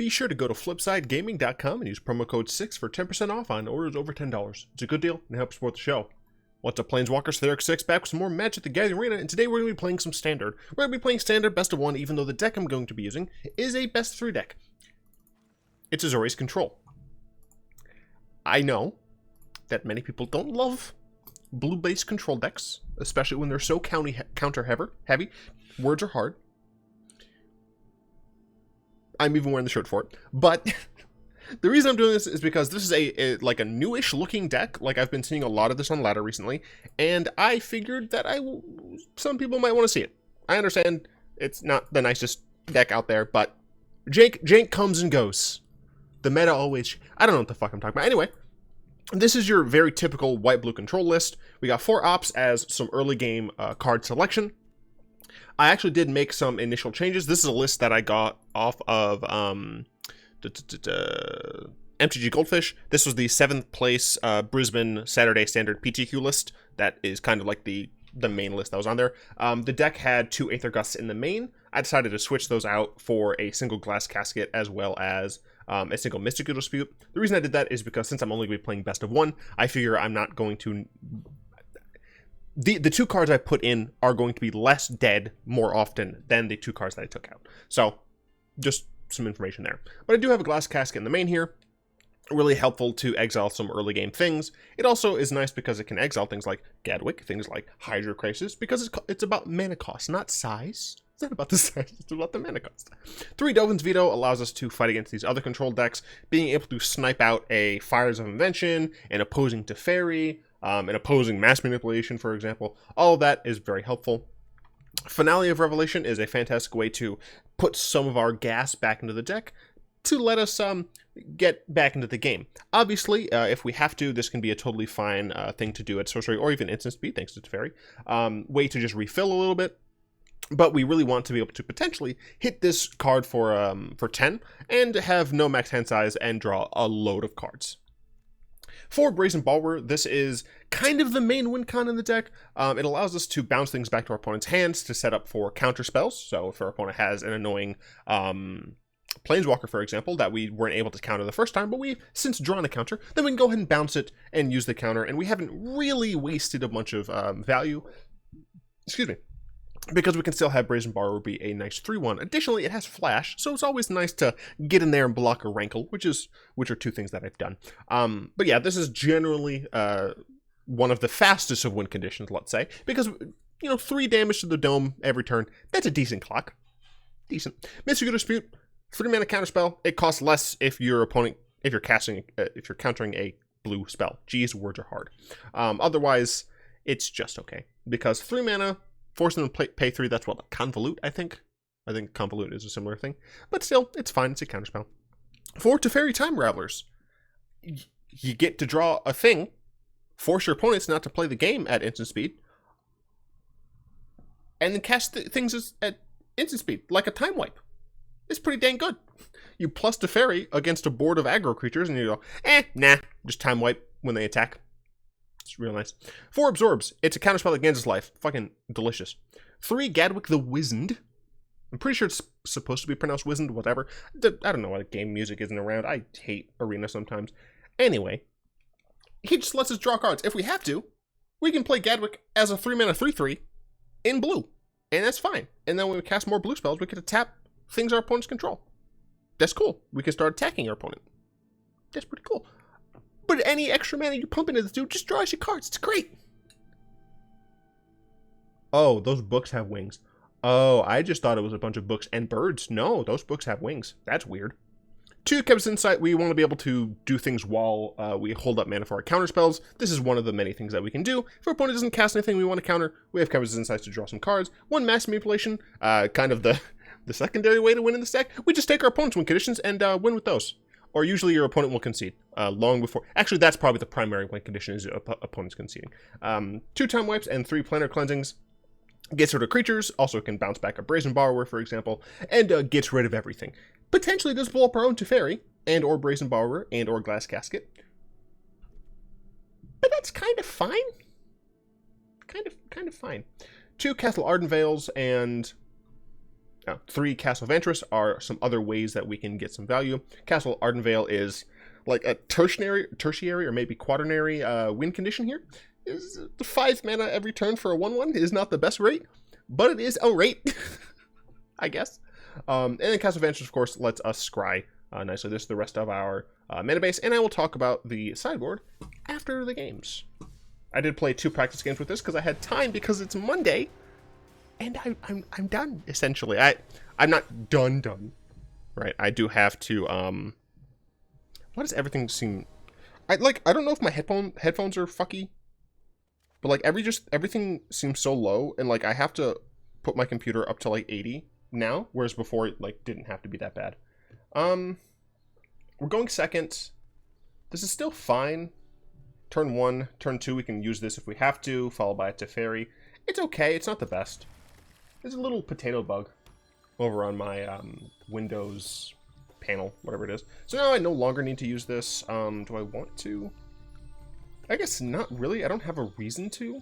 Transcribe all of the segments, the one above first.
Be sure to go to flipsidegaming.com and use promo code 6 for 10% off on orders over $10. It's a good deal and helps support the show. What's up, Planeswalkers? Therex6 back with some more Magic the Gathering Arena, and today we're going to be playing some Standard. We're going to be playing Standard Best of 1, even though the deck I'm going to be using is a Best of 3 deck. It's Azorius Control. I know that many people don't love blue-based control decks, especially when they're so counter-heavy. Words are hard. I'm even wearing the shirt for it. But the reason I'm doing this is because this is a newish looking deck. Like, I've been seeing a lot of this on ladder recently, and I figured that some people might want to see it. I understand it's not the nicest deck out there, but jank comes and goes. The meta always... I don't know what the fuck I'm talking about. Anyway, this is your very typical white-blue control list. We got 4 ops as some early game card selection. I actually did make some initial changes. This is a list that I got off of MTG Goldfish. This was the 7th place Brisbane Saturday Standard PTQ list. That is kind of like the main list that was on there. The deck had 2 Aether Gusts in the main. I decided to switch those out for a single Glass Casket as well as a single Mystical Dispute. The reason I did that is because since I'm only going to be playing Best of 1, I figure I'm not going to... The 2 cards I put in are going to be less dead more often than the 2 cards that I took out. So, just some information there. But I do have a Glass Casket in the main here. Really helpful to exile some early game things. It also is nice because it can exile things like Gadwick, things like Hydro Crisis, because it's about mana cost, not size. It's not about the size, it's about the mana cost. 3 Dovin's Veto allows us to fight against these other control decks, being able to snipe out a Fires of Invention, an opposing Teferi, an opposing Mass Manipulation, for example. All of that is very helpful. Finale of Revelation is a fantastic way to put some of our gas back into the deck to let us get back into the game. Obviously, if we have to, this can be a totally fine thing to do at sorcery or even instant speed, thanks to Teferi. Way to just refill a little bit. But we really want to be able to potentially hit this card for 10 and have no max hand size and draw a load of cards. For Brazen Borrower, this is kind of the main win con in the deck. It allows us to bounce things back to our opponent's hands to set up for counter spells. So if our opponent has an annoying Planeswalker, for example, that we weren't able to counter the first time, but we've since drawn a counter, then we can go ahead and bounce it and use the counter, and we haven't really wasted a bunch of value. Excuse me. Because we can still have Brazen Borrower be a nice 3-1. Additionally, it has Flash, so it's always nice to get in there and block a Rankle, which are 2 things that I've done. But yeah, this is generally one of the fastest of win conditions, let's say, because 3 damage to the dome every turn. That's a decent clock. Decent. Mystical Dispute, 3 mana counterspell. It costs less if you're countering a blue spell. Geez, words are hard. Otherwise, it's just okay because 3 mana. Force them to pay 3, that's what, Convolute, I think? I think Convolute is a similar thing. But still, it's fine, it's a counterspell. For Teferi Time Ravelers, you get to draw a thing, force your opponents not to play the game at instant speed, and then cast things at instant speed, like a Time Wipe. It's pretty dang good. You plus Teferi against a board of aggro creatures, and you go, nah, just Time Wipe when they attack. It's real nice. 4 Absorbs. It's a counterspell that gains its life. Fucking delicious. 3 Gadwick the Wizened. I'm pretty sure it's supposed to be pronounced Wizened, whatever. I don't know why game music isn't around. I hate Arena sometimes. Anyway, he just lets us draw cards. If we have to, we can play Gadwick as a 3-mana 3/3 in blue. And that's fine. And then when we cast more blue spells, we get to tap things our opponents control. That's cool. We can start attacking our opponent. That's pretty cool. But any extra mana you pump into this dude just draws your cards. It's great. Oh, those books have wings. Oh, I just thought it was a bunch of books and birds. No, those books have wings. That's weird. 2 Chemister's Insight. We want to be able to do things while we hold up mana for our counter spells. This is one of the many things that we can do. If our opponent doesn't cast anything we want to counter, we have Chemister's Insight to draw some cards. 1 Mass Manipulation. Kind of the secondary way to win in this deck. We just take our opponent's win conditions and win with those. Or usually your opponent will concede long before. Actually, that's probably the primary win condition is opponents conceding. 2 Time Wipes and 3 Planar Cleansings. Gets rid of creatures. Also can bounce back a Brazen Borrower, for example. And gets rid of everything. Potentially does blow up our own Teferi. And or Brazen Borrower. And or Glass Casket. But that's kind of fine. Kind of fine. 2 Castle Ardenvales and 3 Castle Vantress are some other ways that we can get some value. Castle Ardenvale is like a tertiary or maybe quaternary win condition here. Is the 5 mana every turn for a 1/1 is not the best rate, but it is a rate, I guess. And then Castle Vantress, of course, lets us scry nicely. This is the rest of our mana base, and I will talk about the sideboard after the games. I did play 2 practice games with this because I had time because it's Monday, and I'm done essentially. I'm not done, right? I do have to. Why does everything seem? I don't know if my headphones are fucky, but like everything seems so low, and like I have to put my computer up to like 80 now, whereas before it like didn't have to be that bad. We're going second. This is still fine. Turn 1, turn 2, we can use this if we have to, followed by a Teferi. It's okay, it's not the best. There's a little potato bug over on my Windows panel, whatever it is. So now I no longer need to use this. Do I want to? I guess not really. I don't have a reason to.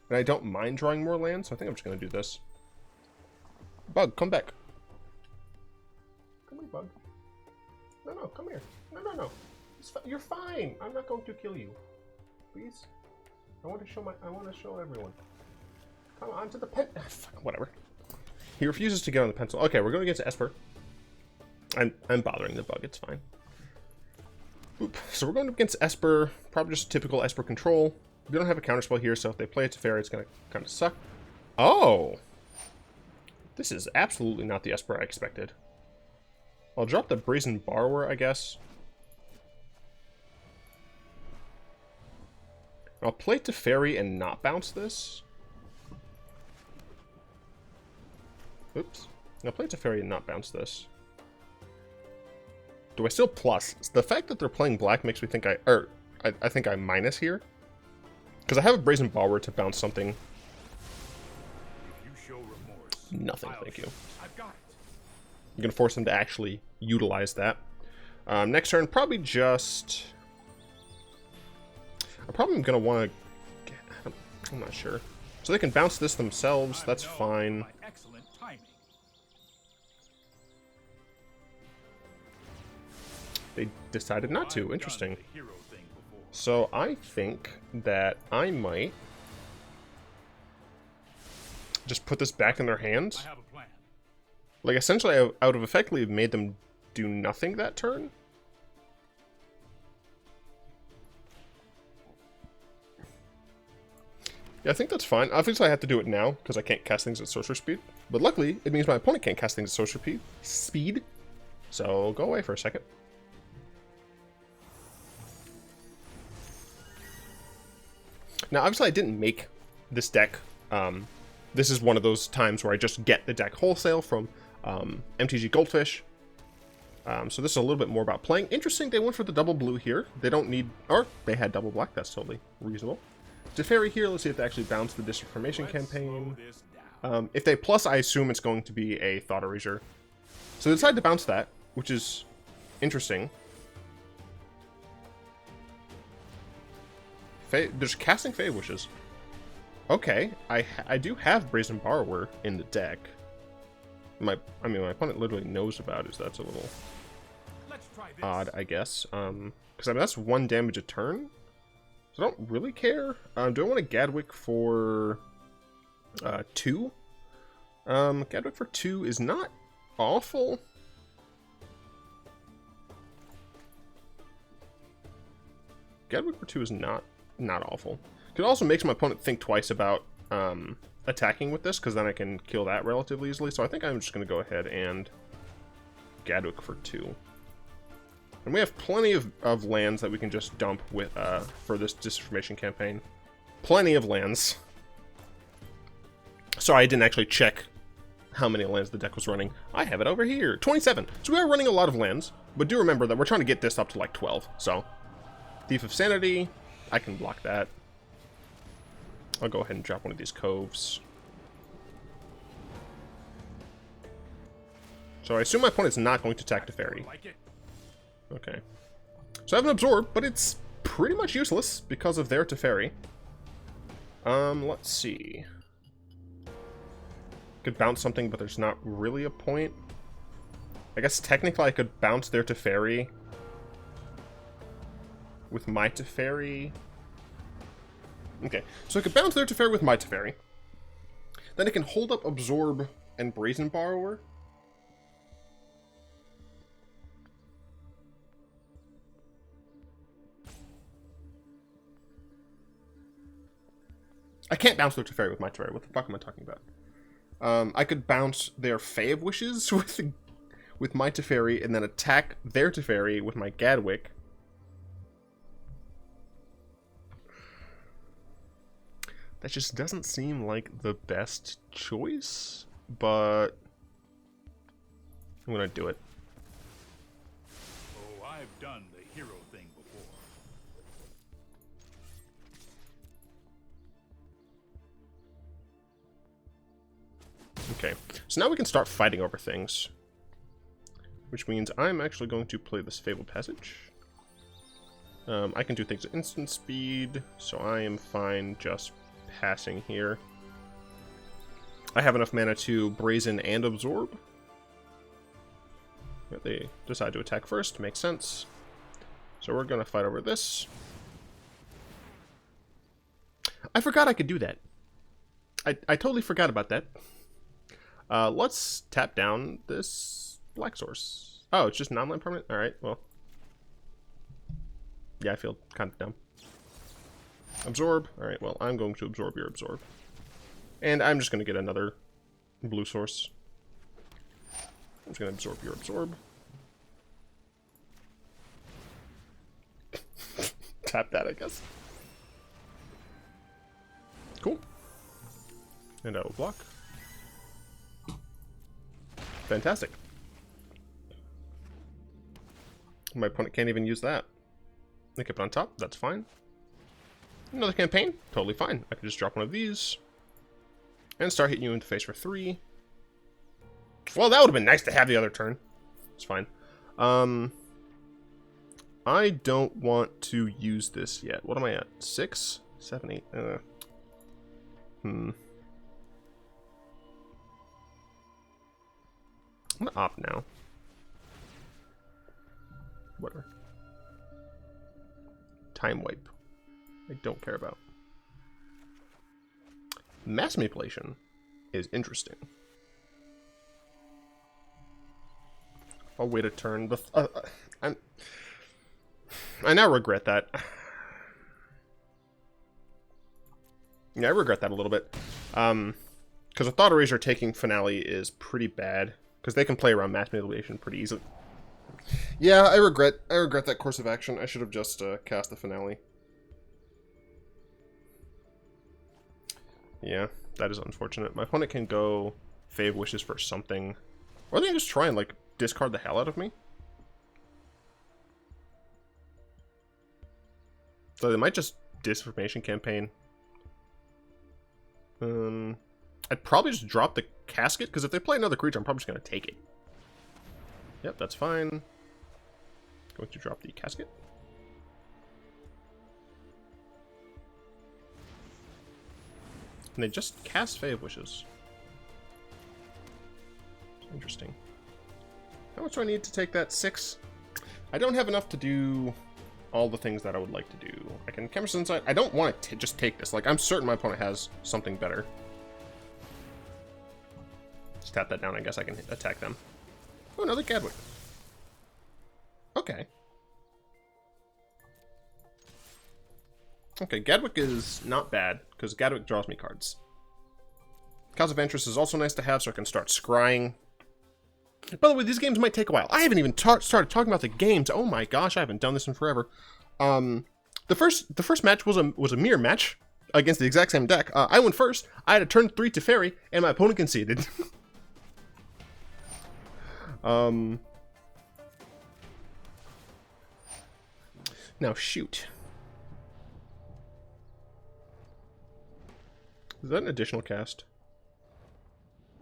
And I don't mind drawing more land, so I think I'm just going to do this. Bug, come back. Come here, Bug. No, come here. No. You're fine. I'm not going to kill you. Please. I want to show everyone. Come on to the pen. Whatever. He refuses to get on the pencil. Okay, we're going against Esper. I'm bothering the bug. It's fine. Oop. So we're going against Esper. Probably just typical Esper Control. We don't have a counterspell here, so if they play a Teferi, it's going to kind of suck. Oh! This is absolutely not the Esper I expected. I'll drop the Brazen Borrower, I guess. I'll play Teferi and not bounce this. Oops. I'll play Teferi and not bounce this. Do I still plus? The fact that they're playing black makes me think I think I minus here. Because I have a Brazen Borrower to bounce something. If you show remorse, nothing, thank you. I've got it. I'm going to force them to actually utilize that. Next turn, probably just... I'm probably going to want to... I'm not sure. So they can bounce this themselves, that's fine. Excellent timing. They decided not to, interesting. So I think that I might just put this back in their hands. I have a plan. Like, essentially, I would have effectively made them do nothing that turn. Yeah, I think that's fine. Obviously, I have to do it now, because I can't cast things at sorcerer speed. But luckily, it means my opponent can't cast things at sorcerer speed. So, go away for a second. Now, obviously, I didn't make this deck. This is one of those times where I just get the deck wholesale from MTG Goldfish. So this is a little bit more about playing. Interesting, they went for the double blue here. They don't need... Or, they had double black. That's totally reasonable. Teferi here. Let's see if they actually bounce the Disinformation campaign. If they plus, I assume it's going to be a Thought Erasure. So they decided to bounce that, which is interesting. There's casting Fey Wishes. Okay, I do have Brazen Borrower in the deck. My opponent literally knows about it, so that's a little odd, I guess. Because I mean that's 1 damage a turn, so I don't really care. Do I want a Gadwick for 2? Gadwick for 2 is not awful. Gadwick for 2 is not awful. It also makes my opponent think twice about attacking with this, because then I can kill that relatively easily. So I think I'm just going to go ahead and Gadwick for 2. And we have plenty of lands that we can just dump with for this Disinformation campaign. Plenty of lands. Sorry, I didn't actually check how many lands the deck was running. I have it over here. 27. So we are running a lot of lands, but do remember that we're trying to get this up to like 12. So Thief of Sanity, I can block that. I'll go ahead and drop one of these coves. So I assume my opponent's not going to attack Teferi. Okay. So I have an Absorb, but it's pretty much useless because of their Teferi. Let's see. Could bounce something, but there's not really a point. I guess technically I could bounce their Teferi with my Teferi. Okay, so I could bounce their Teferi with my Teferi. Then it can hold up Absorb and Brazen Borrower. I can't bounce their Teferi with my Teferi. What the fuck am I talking about? I could bounce their Fae of Wishes with my Teferi, and then attack their Teferi with my Gadwick. That just doesn't seem like the best choice, but I'm gonna do it. Oh, I've done the hero thing before. Okay, so now we can start fighting over things. Which means I'm actually going to play this Fabled Passage. I can do things at instant speed, so I am fine just passing here. I have enough mana to Brazen and Absorb. But they decide to attack first, makes sense. So we're going to fight over this. I forgot I could do that. I totally forgot about that. Let's tap down this Black Source. Oh, it's just non-land permanent? Alright, well. Yeah, I feel kind of dumb. Absorb. Alright, well, I'm going to absorb your Absorb. And I'm just going to get another blue source. I'm just going to absorb your Absorb. Tap that, I guess. Cool. And I will block. Fantastic. My opponent can't even use that. They keep it on top, that's fine. Another campaign, totally fine. I can just drop one of these and start hitting you in the face for 3. Well, that would have been nice to have the other turn. It's fine. I don't want to use this yet. What am I at? 6? 7, 8? I'm gonna opt now. Whatever. Time wipe. I don't care about. Mass manipulation is interesting. I'll wait a turn. I now regret that. Yeah, I regret that a little bit. Because a Thought Erasure taking Finale is pretty bad. Because they can play around mass manipulation pretty easily. Yeah, I regret that course of action. I should have just cast the Finale. Yeah, that is unfortunate. My opponent can go Fave Wishes for something. Or they can just try and, like, discard the hell out of me. So they might just Disinformation Campaign. I'd probably just drop the Casket, because if they play another creature, I'm probably just going to take it. Yep, that's fine. Going to drop the Casket. And they just cast Fae of Wishes. Interesting. How much do I need to take that? 6? I don't have enough to do all the things that I would like to do. I can Chemister Insight. I don't want to just take this. Like, I'm certain my opponent has something better. Just tap that down. I guess I can attack them. Oh, another Gadwick. Okay. Okay, Gadwick is not bad, because Gadwick draws me cards. Castle Vantress is also nice to have, so I can start scrying. By the way, these games might take a while. I haven't even started talking about the games. Oh my gosh, I haven't done this in forever. The first match was a mirror match against the exact same deck. I went first. I had a turn 3 Teferi, and my opponent conceded. Now shoot. Is that an additional cast?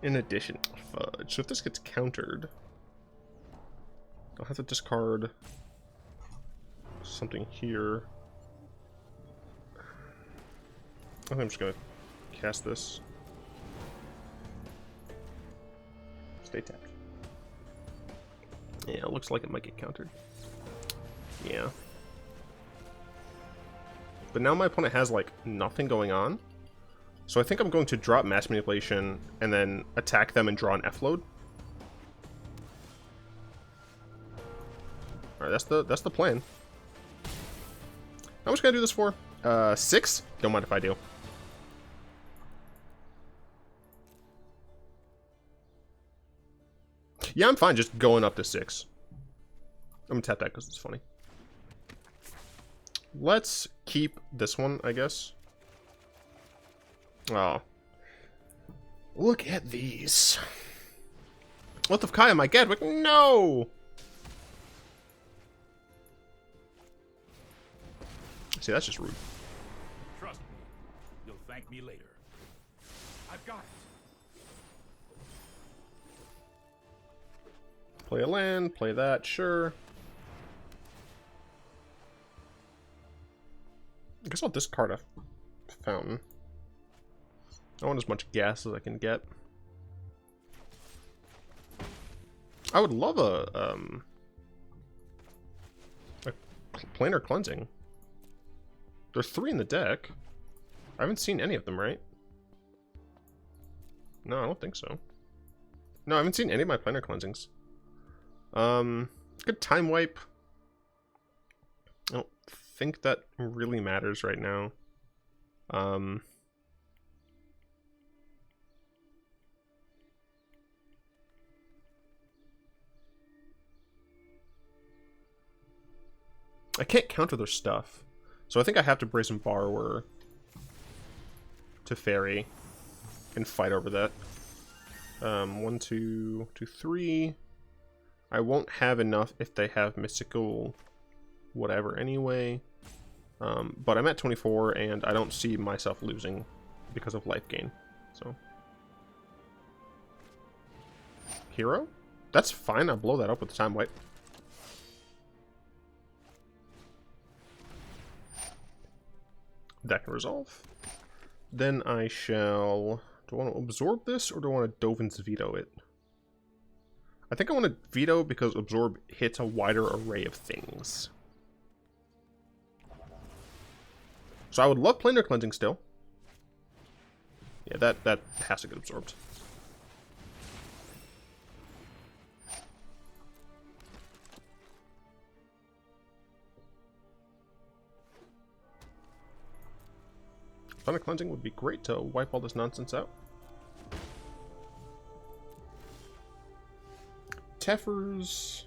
In addition, fudge. So if this gets countered, I'll have to discard something here. I think I'm just gonna cast this. Stay tapped. Yeah, it looks like it might get countered. Yeah. But now my opponent has, like, nothing going on. So I think I'm going to drop Mass Manipulation and then attack them and draw an F-load. Alright, that's the plan. How much can I do this for? 6? Don't mind if I do. Yeah, I'm fine just going up to 6. I'm gonna tap that because it's funny. Let's keep this one, I guess. Oh. Look at these. What the Kai, my Gadwick? No! See, that's just rude. Trust me, you'll thank me later. I've got it. Play a land, play that, sure. I guess I'll discard a fountain. I want as much gas as I can get. I would love a Planar Cleansing. There's 3 in the deck. I haven't seen any of them, right? No, I don't think so. No, I haven't seen any of my Planar Cleansings. Good Time Wipe. I don't think that really matters right now. I can't counter their stuff. So I think I have to Brazen Borrower Teferi and fight over that. 1, 2, 3. I won't have enough if they have mystical whatever anyway. But I'm at 24 and I don't see myself losing because of life gain. So hero? That's fine, I'll blow that up with the Time Wipe. That can resolve. Then I shall... Do I want to absorb this, or do I want to Dovin's Veto it? I think I want to Veto because Absorb hits a wider array of things. So I would love Planar Cleansing still. Yeah, that has to get absorbed. Planar Cleansing would be great to wipe all this nonsense out. Tefers.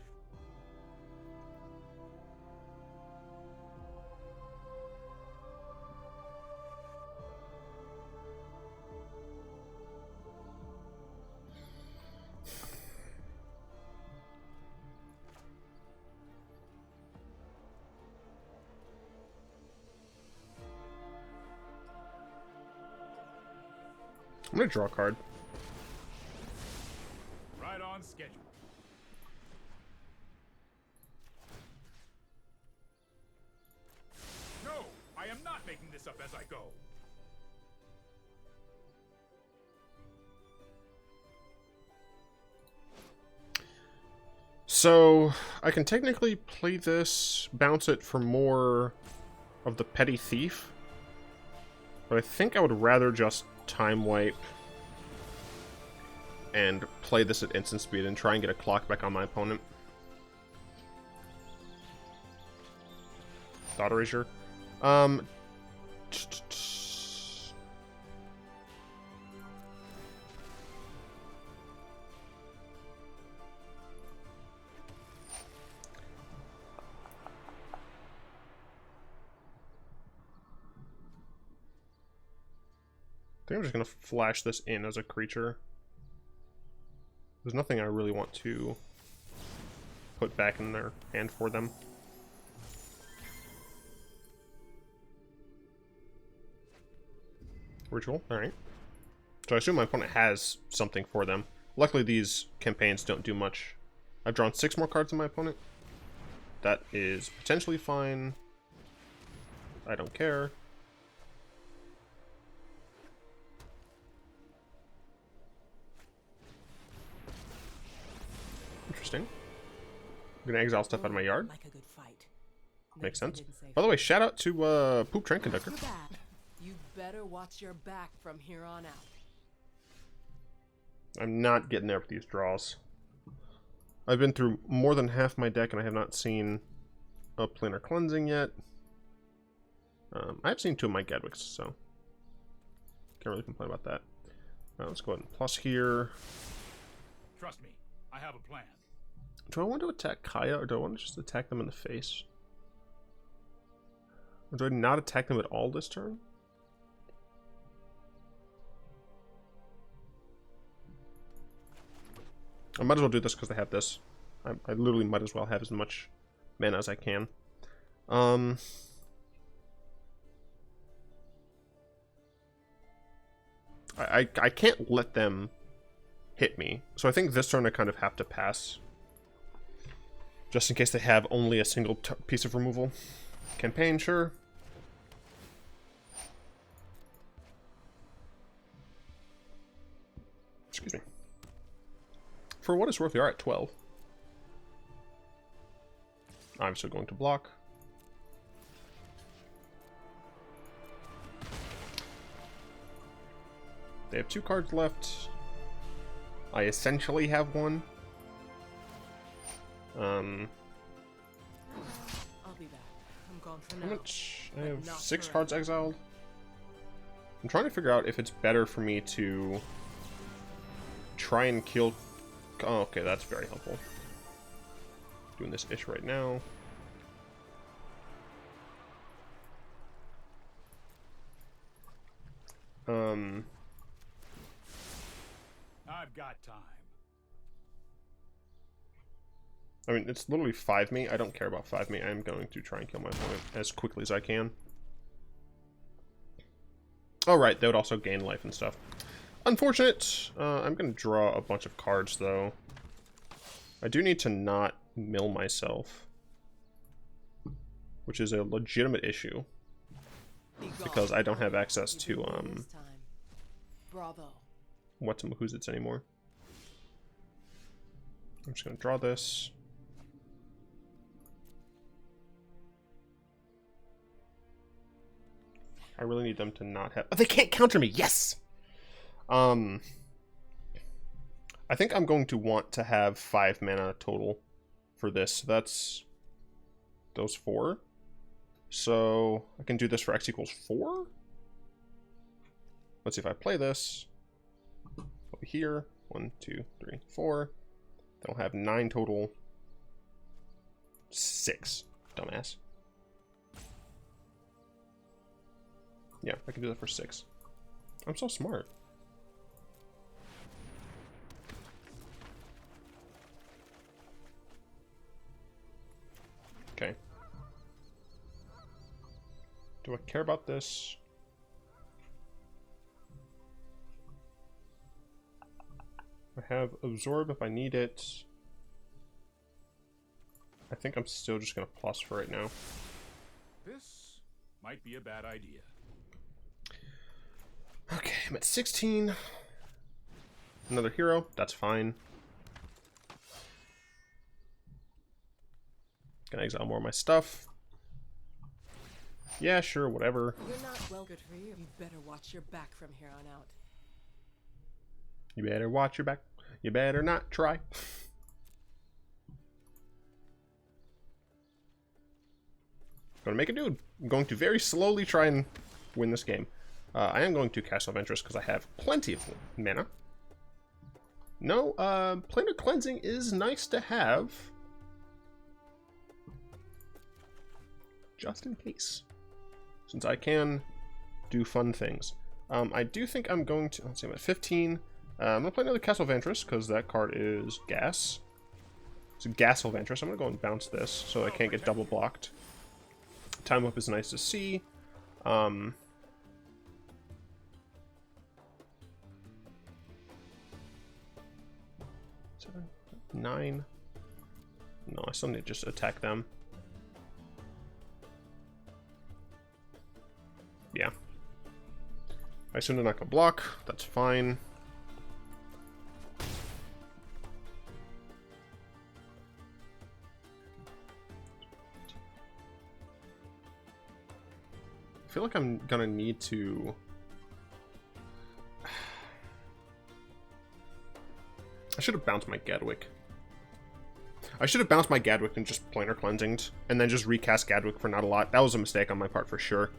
I'm gonna draw a card. Right on schedule. No, I am not making this up as I go. So I can technically play this, bounce it for more of the Petty Thief, but I think I would rather just Time Wipe and play this at instant speed and try and get a clock back on my opponent. Thought Erasure. I think I'm just going to flash this in as a creature. There's nothing I really want to put back in their hand for them. Ritual, alright. So I assume my opponent has something for them. Luckily these campaigns don't do much. I've drawn 6 more cards than my opponent. That is potentially fine. I don't care. Interesting. I'm gonna exile stuff out of my yard. Like a good fight. Makes sense. By the way, shout out to Poop Train Conductor. You better watch your back from here on out. I'm not getting there with these draws. I've been through more than half my deck and I have not seen a Planar Cleansing yet. I've seen 2 of my Gadwicks, so can't really complain about that. Let's go ahead and plus here. Trust me, I have a plan. Do I want to attack Kaya or do I want to just attack them in the face? Or do I not attack them at all this turn? I might as well do this because they have this. I literally might as well have as much mana as I can. I can't let them hit me. So I think this turn I kind of have to pass. Just in case they have only a single piece of removal. Campaign, sure. Excuse me. For what it's worth, they are at 12. I'm still going to block. They have 2 cards left. I essentially have 1. I'll be back. I'm gone for now. How much? I have 6 cards exiled. I'm trying to figure out if it's better for me to try and kill... Oh, okay, that's very helpful. Doing this ish right now. I've got time. I mean, it's literally 5-me. I don't care about 5-me. I'm going to try and kill my opponent as quickly as I can. Oh, right. They would also gain life and stuff. Unfortunate. I'm going to draw a bunch of cards, though. I do need to not mill myself, which is a legitimate issue because I don't have access to Bravo. what's-em-who's-its anymore. I'm just going to draw this. I really need them to not have... Oh, they can't counter me! Yes! I think I'm going to want to have 5 mana total for this. That's those 4. So I can do this for x equals 4. Let's see if I play this. Over here. 1, 2, 3, 4. That'll have 9 total. 6. Dumbass. Yeah, I can do that for 6. I'm so smart. Okay. Do I care about this? I have Absorb if I need it. I think I'm still just going to plus for right now. This might be a bad idea. Okay, I'm at 16. Another hero. That's fine. Gonna exile more of my stuff. Yeah, sure, whatever. You're not well good for you. You better watch your back from here on out. You better watch your back. You better not try. Gonna make a dude. I'm going to very slowly try and win this game. I am going to Castle Vantress because I have plenty of mana. No, Planar Cleansing is nice to have. Just in case. Since I can do fun things. I do think I'm going to... Let's see, I'm at 15. I'm going to play another Castle Vantress because that card is gas. It's a Castle Vantress. I'm going to go and bounce this so I can't get double blocked. Time up is nice to see. 7, 9. No, I still need to just attack them. Yeah. I assume they're not gonna block. That's fine. feel like I'm gonna need to... I should have bounced my Gadwick. I should have bounced my Gadwick and just Planar Cleansinged, and then just recast Gadwick for not a lot. That was a mistake on my part for sure.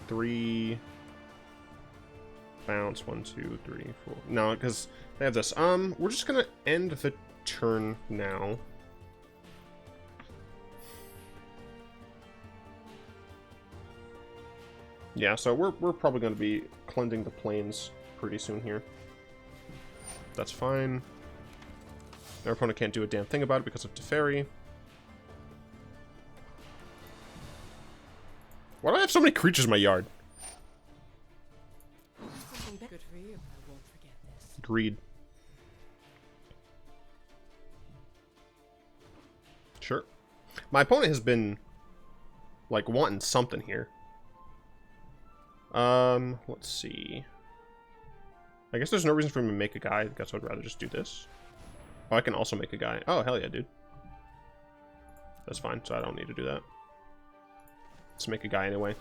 3... Bounce, 1, 2, 3, 4. No, because they have this. We're just gonna end the turn now. Yeah, so we're probably gonna be cleansing the plains pretty soon here. That's fine. Our opponent can't do a damn thing about it because of Teferi. Why do I have so many creatures in my yard? Good for you. I won't forget this. Agreed. Sure. My opponent has been, like, wanting something here. Let's see. I guess there's no reason for him to make a guy. I guess I'd rather just do this. Oh, I can also make a guy. Oh, hell yeah, dude. That's fine, so I don't need to do that. Let's make a guy anyway.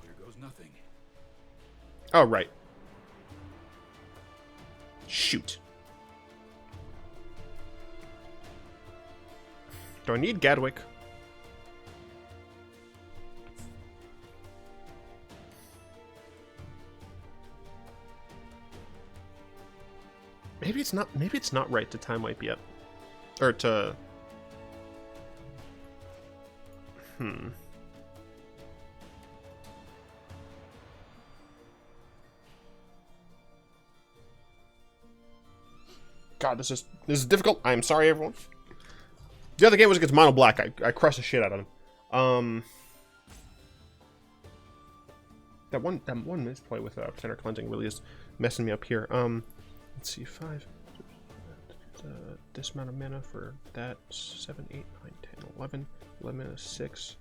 Here goes nothing. Oh, right. Shoot. Do I need Gadwick? Maybe it's not right to time wipe yet. Or to... God, this is difficult. I'm sorry, everyone. The other game was against Mono Black. I crushed the shit out of him. That one misplay with Planar Cleansing really is messing me up here. Let's see, 5. This amount of mana for that. 7, 8, 9, 10, 11. 11 mana, 6.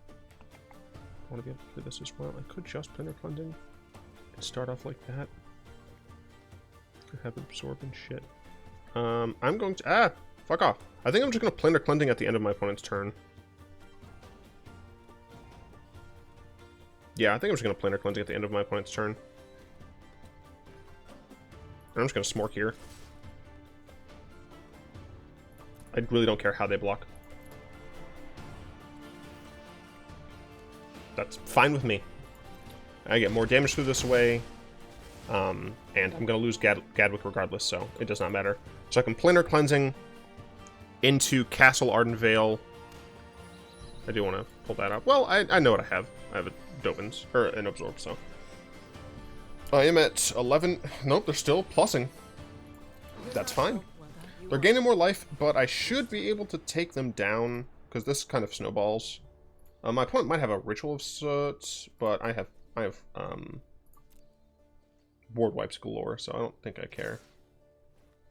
I want to be able to do this as well. I could just Planar Cleansing and start off like that. Could have absorb and shit. I'm going to... fuck off. I think I'm just going to Planar Cleansing at the end of my opponent's turn. Yeah, I think I'm just going to Planar Cleansing at the end of my opponent's turn. I'm just going to Smork here. I really don't care how they block. That's fine with me. I get more damage through this way. And I'm going to lose Gadwick regardless, so it does not matter. So I can Planar Cleansing into Castle Ardenvale. I do want to pull that up. Well, I know what I have. I have a Dovin's, or an Absorb, so. I am at 11. Nope, they're still plussing. That's fine. They're gaining more life, but I should be able to take them down, because this kind of snowballs. My opponent might have a Ritual of Soot, but I have board wipes galore, so I don't think I care.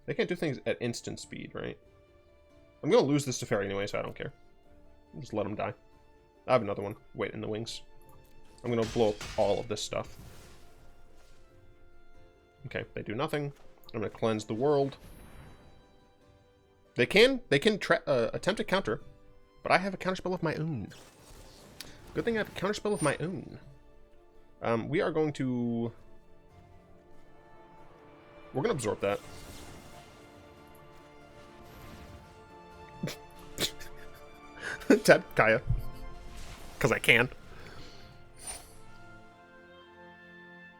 They can't do things at instant speed, right? I'm going to lose this Teferi anyway, so I don't care. Just let them die. I have another one. Wait in the wings. I'm going to blow up all of this stuff. Okay, they do nothing. I'm going to cleanse the world. They can attempt a counter, but I have a counterspell of my own. Good thing I have a counterspell of my own. We are going to... We're going to absorb that. Tap Kaya. Because I can.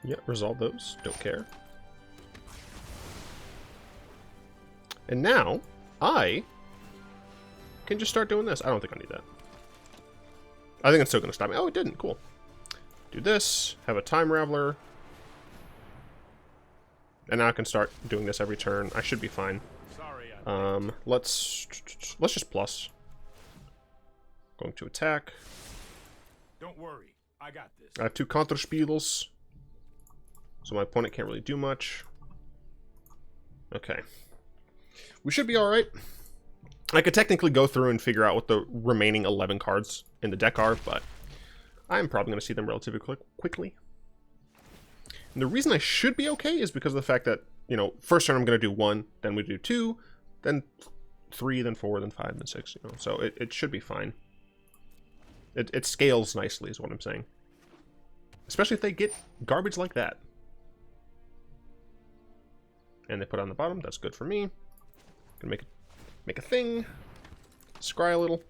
Yeah, resolve those. Don't care. And now, I can just start doing this. I don't think I need that. I think it's still going to stop me. Oh, it didn't. Cool. Do this. Have a Time Raveler. And now I can start doing this every turn. I should be fine. Sorry, Let's just plus. Going to attack. don't worry. I got this. I have 2 Konterspiels. So my opponent can't really do much. Okay. We should be alright. I could technically go through and figure out what the remaining 11 cards in the deck are, but I'm probably going to see them relatively quickly. And the reason I should be okay is because of the fact that, you know, first turn I'm going to do 1, then we do 2, then 3, then 4, then 5, then 6, you know, so it should be fine. It scales nicely is what I'm saying. Especially if they get garbage like that. And they put it on the bottom, that's good for me. Gonna make a thing. Scry a little.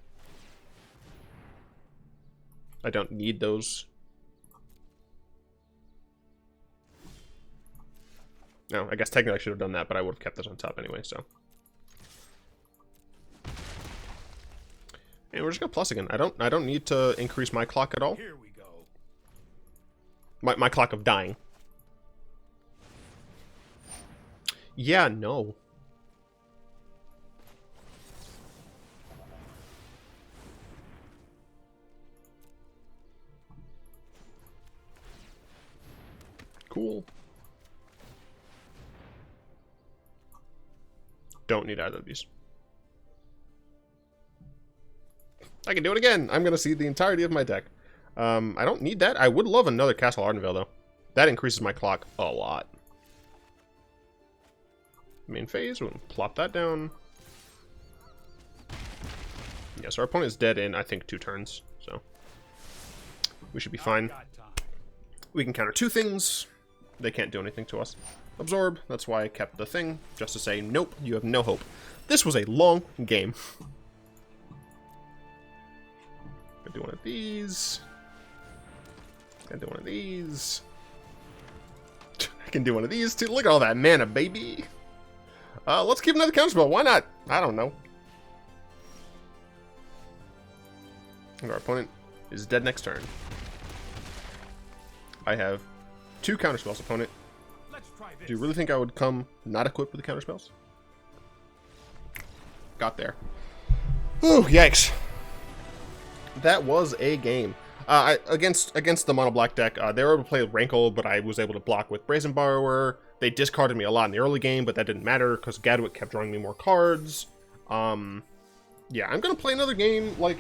I don't need those. No, I guess technically I should have done that, but I would have kept this on top anyway, so. And we're just gonna plus again. I don't need to increase my clock at all. Here we go. My clock of dying. Yeah, no. Cool. Don't need either of these. I can do it again. I'm going to see the entirety of my deck. I don't need that. I would love another Castle Ardenvale, though. That increases my clock a lot. Main phase, we'll plop that down. Yeah, so our opponent is dead in, I think, 2 turns. So we should be fine. We can counter 2 things. They can't do anything to us. Absorb, that's why I kept the thing, just to say, nope, you have no hope. This was a long game. Gonna do one of these. Gonna do one of these. I can do one of these too. Look at all that mana, baby. Let's keep another counterspell. Why not? I don't know. And our opponent is dead next turn. I have 2 counterspells, opponent. Let's try this. Do you really think I would come not equipped with the counterspells? Got there. Ooh, yikes. That was a game. Against the mono black deck, they were able to play Rankle, but I was able to block with Brazen Borrower. They discarded me a lot in the early game, but that didn't matter because Gadwick kept drawing me more cards. Yeah, I'm gonna play another game. Like,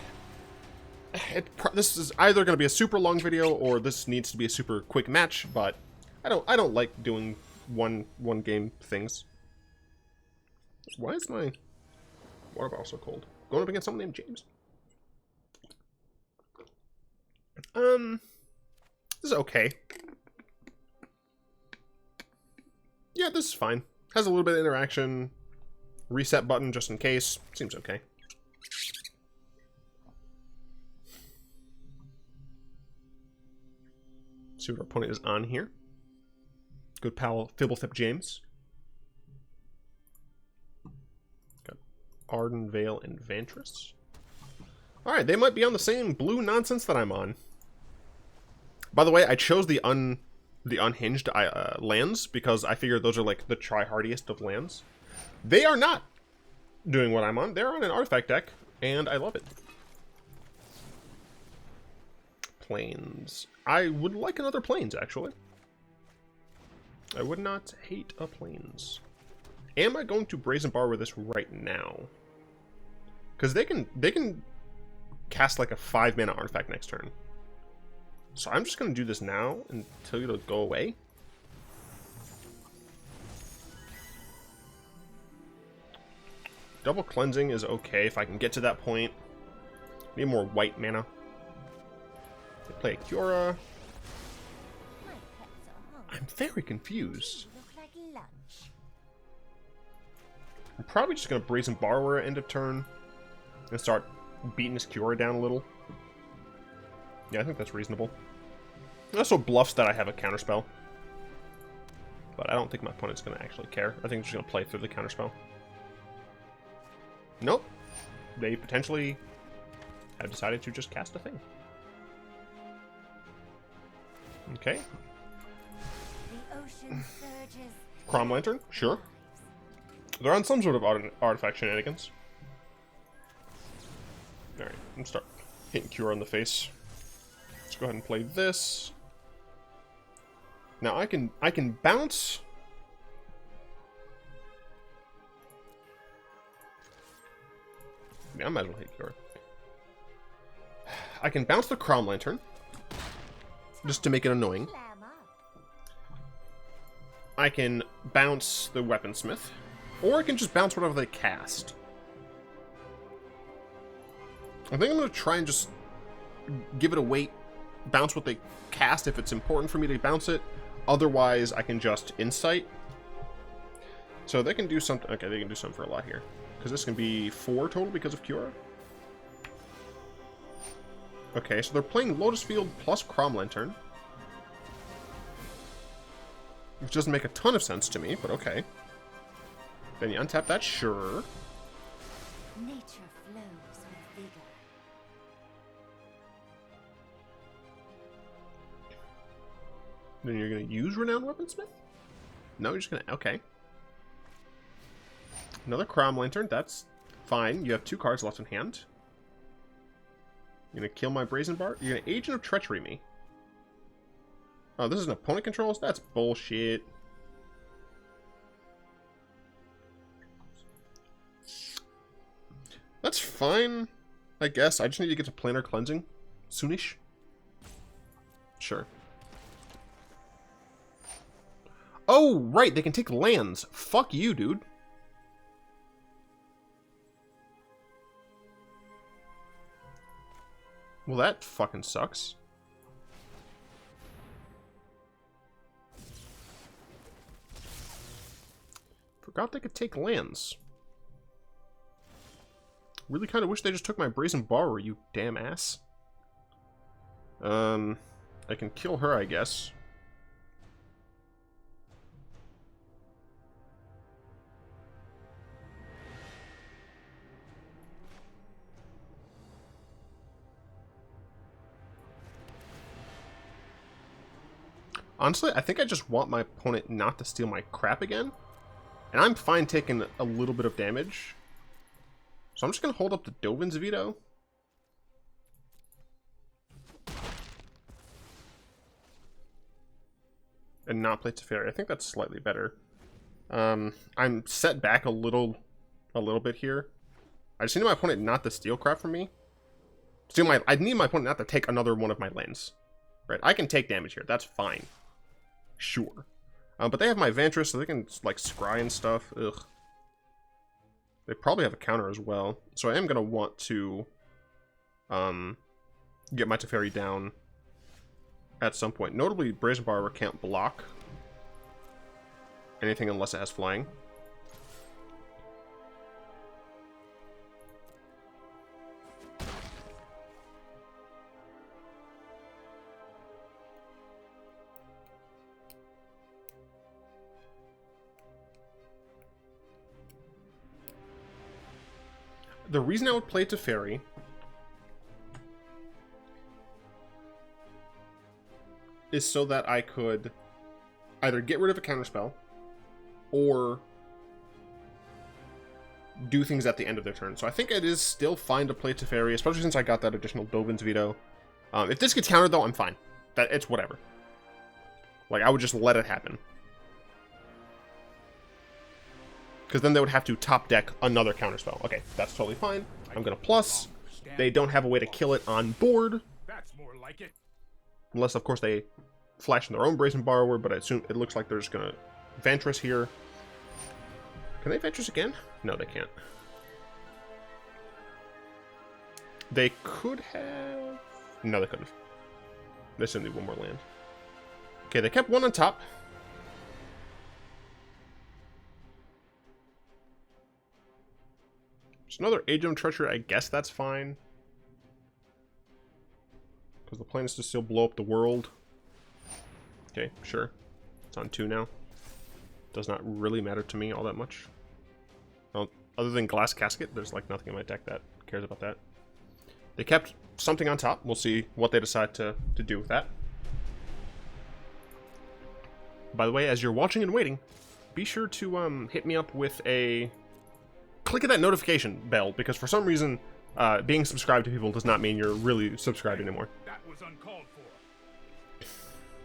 this is either gonna be a super long video or this needs to be a super quick match. But I don't like doing one game things. Why is my water bottle so cold? Going up against someone named James. This is okay. Yeah, this is fine. Has a little bit of interaction. Reset button just in case. Seems okay. See what our opponent is on here. Good pal, Fabled James. Got Ardenvale and Vantress. Alright, they might be on the same blue nonsense that I'm on. By the way, I chose the unhinged lands because I figured those are like the try-hardiest of lands. They are not doing what I'm on. They're on an artifact deck, and I love it. Plains. I would like another Plains, actually. I would not hate a Plains. Am I going to Brazen Borrower this right now? Because they can cast like a 5-mana artifact next turn. So I'm just going to do this now until it'll go away. Double Cleansing is okay if I can get to that point. Need more white mana. Play a Cura. I'm very confused. I'm probably just going to Brazen Borrower end of turn and start beating this Cura down a little. Yeah, I think that's reasonable. It also bluffs that I have a counterspell. But I don't think my opponent's going to actually care. I think I'm just going to play through the counterspell. Nope. They potentially have decided to just cast a thing. Okay. Crom Lantern? Sure. They're on some sort of artifact shenanigans. Alright, let's start hitting Cure on the face. Let's go ahead and play this. Now I can bounce. Yeah, I might as well hit Cure. I can bounce the Crom Lantern just to make it annoying. I can bounce the Weaponsmith, or I can just bounce whatever they cast. I think I'm going to try and just give it a wait, bounce what they cast if it's important for me to bounce it. Otherwise, I can just Insight. So they can do something. Okay, they can do something for a lot here. Because this can be 4 total because of Cura. Okay, so they're playing Lotus Field plus Crom Lantern. Which doesn't make a ton of sense to me, but okay. Then you untap that, sure. Nature flows with vigor. Then you're going to use Renowned Weaponsmith? No, you're just going to... Okay. Another Crom Lantern, that's fine. You have 2 cards left in hand. You're going to kill my Brazen Bar? You're going to Agent of Treachery me. Oh, this is an opponent controls? That's bullshit. That's fine, I guess. I just need to get to Planar Cleansing soonish. Sure. Oh, right, they can take lands. Fuck you, dude. Well, that fucking sucks. Forgot they could take lands. Really kind of wish they just took my Brazen Borrower, you damn ass. I can kill her, I guess. Honestly, I think I just want my opponent not to steal my crap again. And I'm fine taking a little bit of damage. So I'm just going to hold up the Dovin's Veto. And not play Teferi. I think that's slightly better. I'm set back a little bit here. I just need my opponent not to steal crap from me. I need my opponent not to take another one of my lands. Right? I can take damage here. That's fine. Sure. But they have my Vantress, so they can, like, scry and stuff. Ugh. They probably have a counter as well. So I am going to want to get my Teferi down at some point. Notably, Brazen Borrower can't block anything unless it has flying. The reason I would play Teferi is so that I could either get rid of a counterspell or do things at the end of their turn. So I think it is still fine to play Teferi, especially since I got that additional Dovin's Veto. If this gets countered, though, I'm fine. It's whatever. Like, I would just let it happen. Because then they would have to top deck another counterspell. Okay, that's totally fine. I'm going to plus. They don't have a way to kill it on board. That's more like it. Unless, of course, they flash in their own Brazen Borrower, but I assume it looks like they're just going to Vantress here. Can they Vantress again? No, they can't. They could have... No, they couldn't have. They still need one more land. Okay, they kept one on top. Just another Agent of Treachery, I guess that's fine. Because the plan is to still blow up the world. Okay, sure. It's on 2 now. Does not really matter to me all that much. Well, other than Glass Casket, there's like nothing in my deck that cares about that. They kept something on top. We'll see what they decide to do with that. By the way, as you're watching and waiting, be sure to hit me up with a... Click at that notification bell, because for some reason, being subscribed to people does not mean you're really subscribed anymore. That was uncalled for.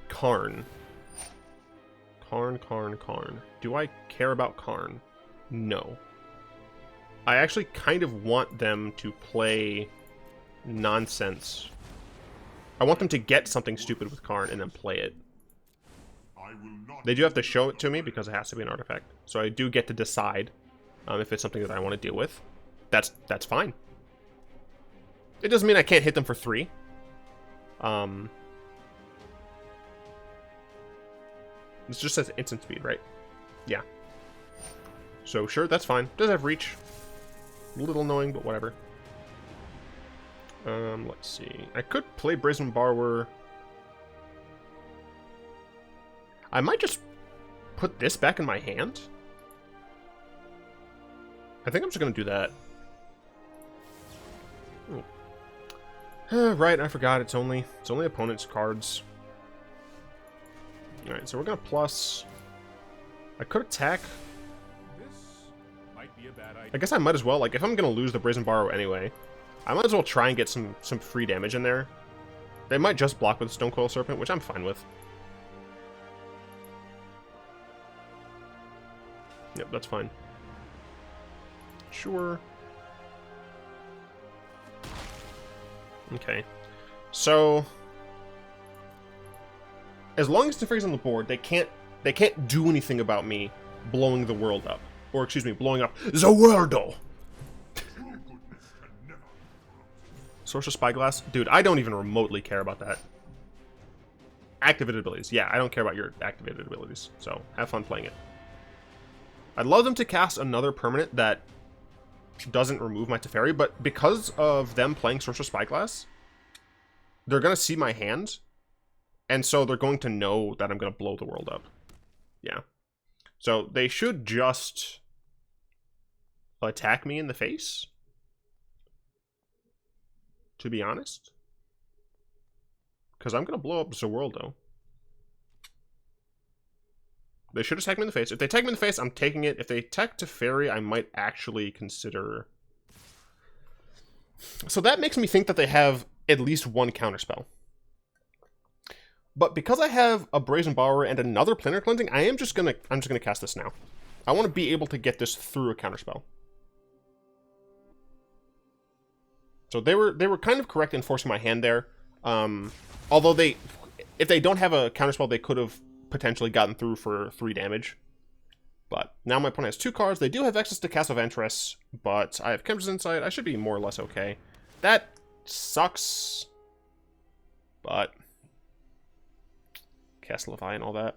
Karn. Karn. Do I care about Karn? No. I actually kind of want them to play nonsense. I want them to get something stupid with Karn and then play it. They do have to show it to me because it has to be an artifact. So I do get to decide if it's something that I want to deal with. That's fine. It doesn't mean I can't hit them for 3. This just says instant speed, right? Yeah. So sure, that's fine. Does have reach. A little annoying, but whatever. Let's see. I could play Brazen Borrower. I might just put this back in my hand. I think I'm just gonna do that. Right, I forgot. It's only opponent's cards. All right, so we're gonna plus. I could attack. This might be a bad idea. I guess I might as well. Like, if I'm gonna lose the Brazen Borrower anyway, I might as well try and get some free damage in there. They might just block with Stone Coil Serpent, which I'm fine with. Yep, that's fine. Sure. Okay. So as long as Teferi's on the board, they can't do anything about me blowing the world up. Or excuse me, blowing up the world. Sorcerer Spyglass? Dude, I don't even remotely care about that. Activated abilities. Yeah, I don't care about your activated abilities. So, have fun playing it. I'd love them to cast another permanent that doesn't remove my Teferi, but because of them playing Sorcerer Spyglass, they're going to see my hand, and so they're going to know that I'm going to blow the world up. Yeah. So, they should just attack me in the face, to be honest. Because I'm going to blow up Zawirldo. They should attack me in the face. If they attack me in the face, I'm taking it. If they attack Teferi, I might actually consider... So that makes me think that they have at least one counterspell. But because I have a Brazen Borrower and another Planar Cleansing, I'm just gonna cast this now. I want to be able to get this through a counterspell. So they were kind of correct in forcing my hand there. Although if they don't have a counterspell, they could have potentially gotten through for 3 damage. But now my opponent has 2 cards. They do have access to Castle Vantress, but I have Chemister's Insight. I should be more or less okay. That sucks. But Castle Vantress and all that.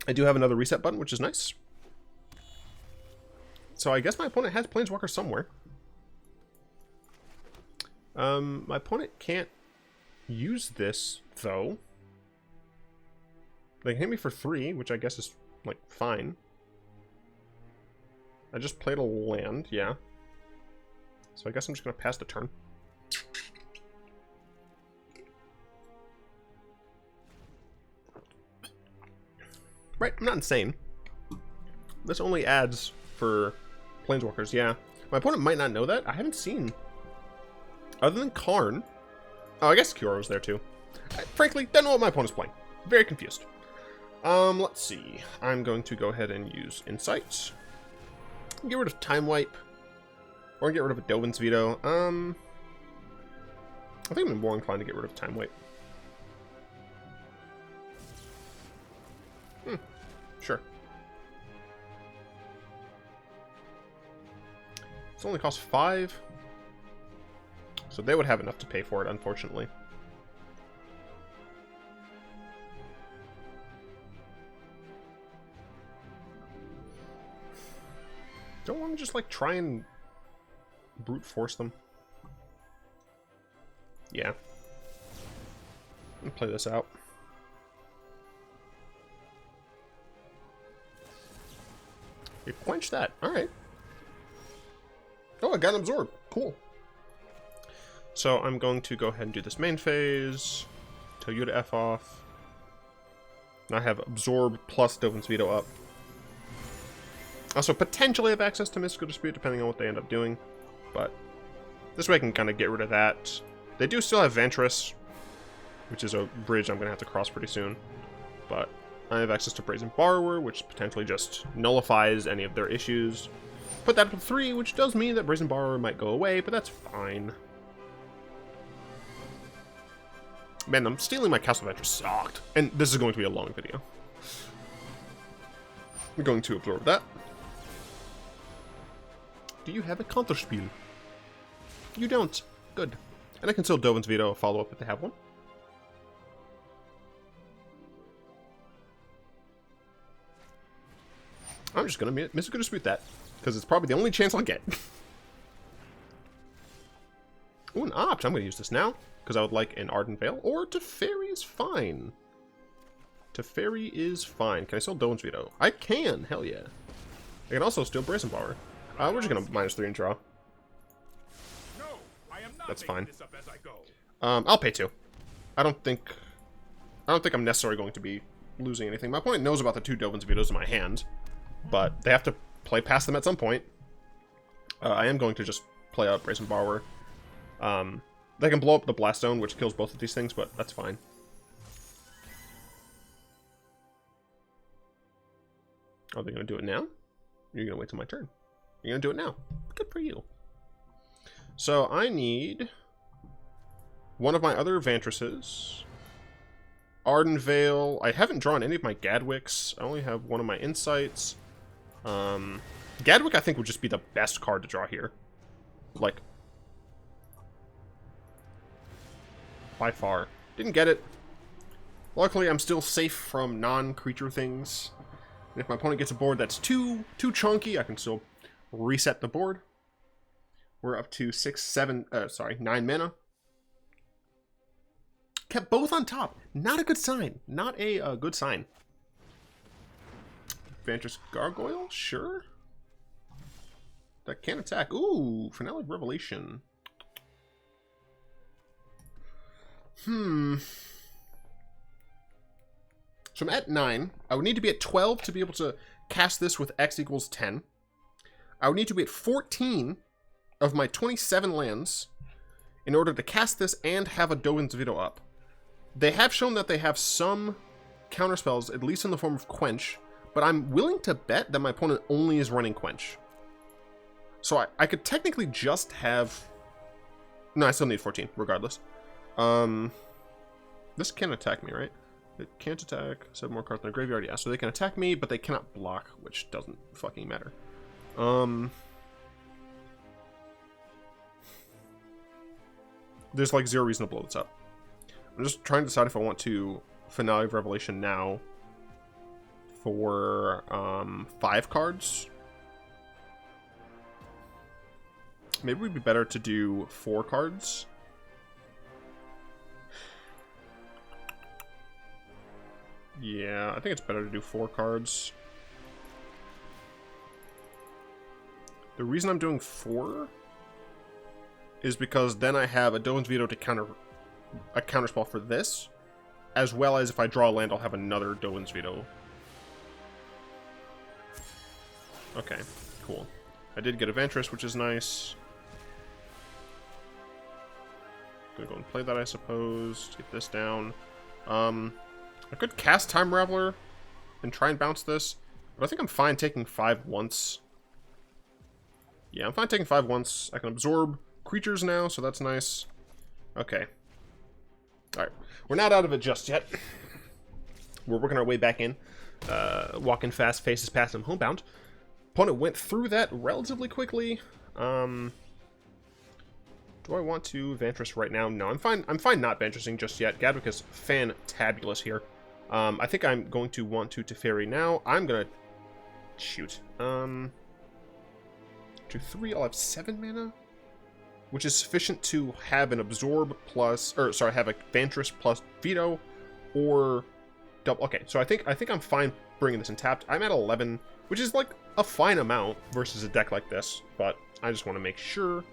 I do have another reset button, which is nice. So I guess my opponent has Planeswalker somewhere. My opponent can't use this, though. They can hit me for 3, which I guess is, like, fine. I just played a land, yeah. So I guess I'm just going to pass the turn. Right, I'm not insane. This only adds for Planeswalkers, yeah. My opponent might not know that. I haven't seen... Other than Karn... Oh, I guess Kiora was there, too. Frankly, don't know what my opponent's playing. Very confused. Let's see. I'm going to go ahead and use Insight. Get rid of Time Wipe. Or get rid of a Dovin's Veto. I think I'm more inclined to get rid of Time Wipe. Sure. This only costs 5. So they would have enough to pay for it, unfortunately. Don't want to just, like, try and brute force them. Yeah. Let me play this out. You quench that. Alright. Oh, I got an Absorb. Cool. So I'm going to go ahead and do this main phase. Tell you to F off. And I have Absorb plus Dovin's Veto up. Also potentially have access to Mystical Dispute depending on what they end up doing. But this way I can kind of get rid of that. They do still have Vantress, which is a bridge I'm going to have to cross pretty soon. But I have access to Brazen Borrower, which potentially just nullifies any of their issues. Put that up to 3, which does mean that Brazen Borrower might go away, but that's fine. Man, I'm stealing my Castle Vantress sucked. And this is going to be a long video. I'm going to absorb that. Do you have a Counterspell? You don't. Good. And I can still Dovin's Veto follow-up if they have one. I'm just going to Mystical Dispute that, because it's probably the only chance I'll get. Ooh, an Opt. I'm going to use this now, because I would like an Ardenvale, or Teferi is fine. Teferi is fine. Can I still Dovin's Veto? I can, hell yeah. I can also steal Brazen Borrower. We're just going to -3 and draw. No, I am not That's making fine. this up as I go. I'll pay 2. I don't think I'm necessarily going to be losing anything. My opponent knows about the 2 Dovin's Vetoes in my hand, but they have to play past them at some point. I am going to just play out Brazen Borrower. They can blow up the Blast Zone, which kills both of these things, but that's fine. Are they going to do it now? You're going to wait till my turn. You're going to do it now. Good for you. So I need one of my other Vantresses. Ardenvale. I haven't drawn any of my Gadwicks. I only have one of my Insights. Gadwick, I think, would just be the best card to draw here. Like, by far. Didn't get it. Luckily, I'm still safe from non-creature things. And if my opponent gets a board that's too chunky, I can still reset the board. We're up to 9 mana. Kept both on top. Not a good sign. Not a good sign. Vantress Gargoyle? Sure. That can attack. Ooh, Finale Revelation. So I'm at 9. I would need to be at 12 to be able to cast this with X equals 10. I would need to be at 14 of my 27 lands in order to cast this and have a Dovin's Veto up. They have shown that they have some counterspells, at least in the form of Quench, but I'm willing to bet that my opponent only is running Quench. So I could technically just have... No, I still need 14, regardless. This can attack me, right? It can't attack. 7 more cards in their graveyard. Yeah, so they can attack me, but they cannot block, which doesn't fucking matter. There's like 0 reason to blow this up. I'm just trying to decide if I want to Finale of Revelation now for 5 cards. Maybe it would be better to do 4 cards. Yeah, I think it's better to do 4 cards. The reason I'm doing 4 is because then I have a Dovin's Veto to counter a counterspell for this, as well as if I draw a land, I'll have another Dovin's Veto. Okay, cool. I did get a Vantress, which is nice. Gonna go and play that, I suppose. Get this down. I could cast Time Raveler and try and bounce this, but I think I'm fine taking 5 once. Yeah, I'm fine taking 5 once. I can absorb creatures now, so that's nice. Okay. Alright. We're not out of it just yet. We're working our way back in. Walking fast, faces past him, homebound. Opponent went through that relatively quickly. Do I want to Vantress right now? No, I'm fine not Vantressing just yet. Gadwick is fantabulous here. I think I'm going to want to Teferi now. I'm gonna... Shoot. 2, 3, I'll have 7 mana? Which is sufficient to have an Absorb plus... Or, sorry, have a Vantress plus Veto, or... double... Okay, so I think I'm fine bringing this in tapped. I'm at 11, which is, like, a fine amount versus a deck like this, but I just want to make sure.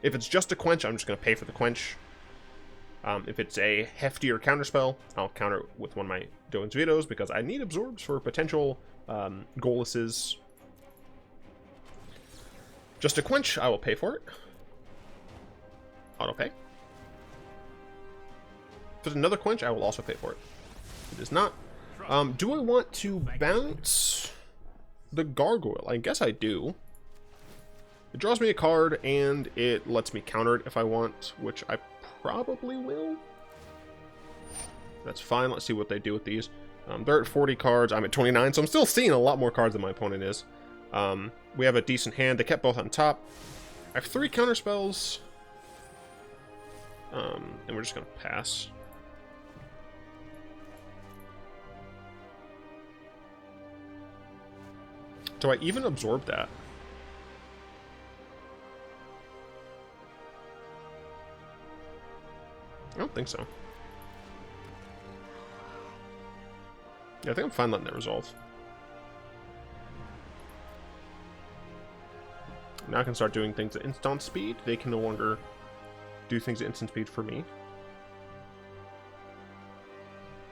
If it's just a Quench, I'm just going to pay for the Quench. If it's a heftier counterspell, I'll counter it with one of my Dovin's Vetoes, because I need Absorbs for potential Golases. Just a Quench, I will pay for it. Auto pay. If it's another Quench, I will also pay for it. It is not. Do I want to bounce the Gargoyle? I guess I do. It draws me a card, and it lets me counter it if I want, which I probably will. That's fine. Let's see what they do with these. They're at 40 cards. I'm at 29, so I'm still seeing a lot more cards than my opponent is. We have a decent hand. They kept both on top. I have 3 counterspells. And we're just going to pass. Do I even absorb that? I don't think so. Yeah, I think I'm fine letting that resolve. Now I can start doing things at instant speed. They can no longer do things at instant speed for me.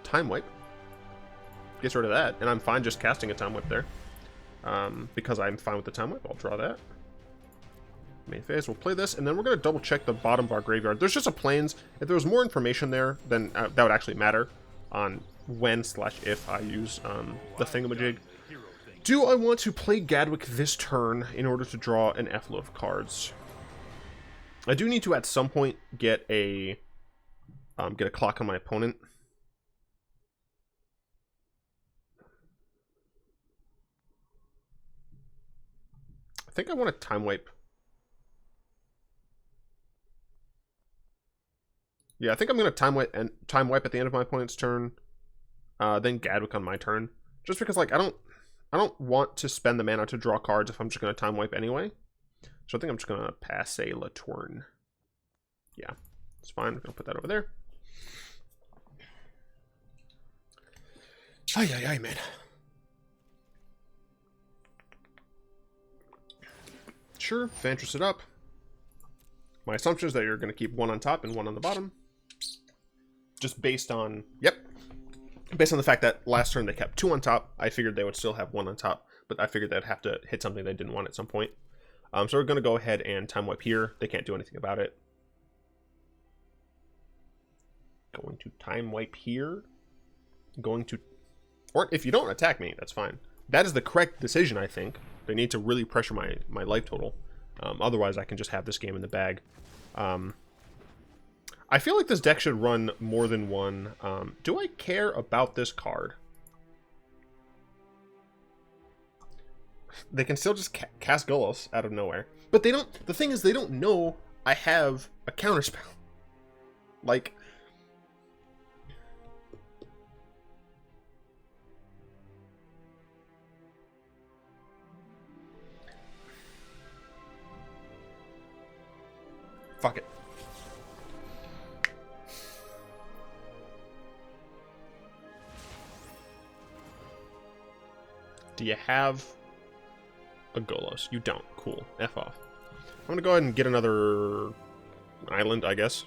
Time wipe. Gets rid of that, and I'm fine just casting a time wipe there. Because I'm fine with the time wipe, I'll draw that. Main phase, we'll play this, and then we're going to double check the bottom of our graveyard. There's just a plains. If there was more information there, then that would actually matter on when/if I use the thingamajig. Do I want to play Gadwick this turn in order to draw an F-load of cards? I do need to at some point get a clock on my opponent. I think I want to time wipe. Yeah, I think I'm going to time wipe at the end of my opponent's turn, then Gadwick on my turn. Just because, like, I don't want to spend the mana to draw cards if I'm just going to time wipe anyway. So I think I'm just going to pass a la turn. Yeah, it's fine. I'm going to put that over there. Ay, man. Sure, Vantress it up. My assumption is that you're going to keep one on top and one on the bottom. Just based on, based on the fact that last turn they kept two on top, I figured they would still have one on top, but I figured they'd have to hit something they didn't want at some point. So we're going to go ahead and time wipe here. They can't do anything about it. Going to time wipe here. Going to, or if you don't attack me, that's fine. That is the correct decision, I think. They need to really pressure my life total. Otherwise, I can just have this game in the bag. I feel like this deck should run more than one. Do I care about this card? They can still just cast Bolas out of nowhere. But they don't... The thing is, they don't know I have a counterspell. Like... Fuck it. Do you have a Bolas? You don't. Cool. F off. I'm gonna go ahead and get another island, I guess.